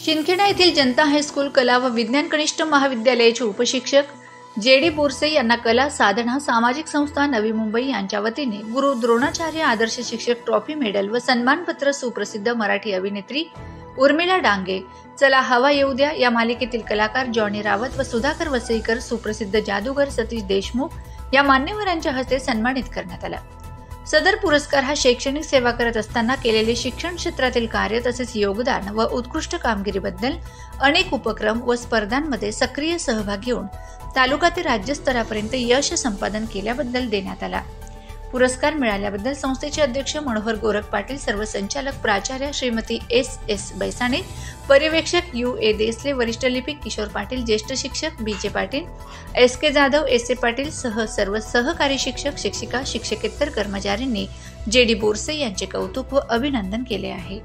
शिंदखेडा येथील जनता हायस्कूल कला व विज्ञान कनिष्ठ महाविद्यालयाचे उपशिक्षक जे.डी. बोरसे यांना कला साधना सामाजिक संस्था नवी मुंबई यांच्या वतीने गुरु द्रोणाचार्य आदर्श शिक्षक ट्रॉफी मेडल व सन्मानपत्र सुप्रसिद्ध मराठी अभिनेत्री उर्मिला डांगे, चला हवा येऊ द्या या मालिकेतील कलाकार जॉनी रावत व सुधाकर वसईकर, सुप्रसिद्ध जादूगर सतीश देशमुख या मान्यवरांच्या हस्ते सन्मानित करण्यात आला। सदर पुरस्कार हा शैक्षणिक सेवा करत असताना केलेले शिक्षण क्षेत्रातील कार्य तसेच योगदान व उत्कृष्ट कामगिरीबद्दल अनेक उपक्रम व स्पर्धांमध्ये सक्रिय सहभाग घेऊन तालुका ते राज्य स्तरापर्यंत यश संपादन केल्याबद्दल देण्यात आला। पुरस्कार मिळाल्याबद्दल संस्थेचे अध्यक्ष मनोहर गोरख पाटील, सर्व संचालक प्राचार्य श्रीमती एस बैसाणे, पर्यवेक्षक यू.ए. देसले, वरिष्ठ लिपिक किशोर पाटील, ज्येष्ठ शिक्षक बी.जे. पाटील, एस.के. जाधव, एस.ए. पाटील सह सर्व सहकारी शिक्षक, शिक्षिका, शिक्षकेतर कर्मचाऱ्यांनी जे.डी. बोरसे यांचे कौतुक व अभिनंदन केले आहे।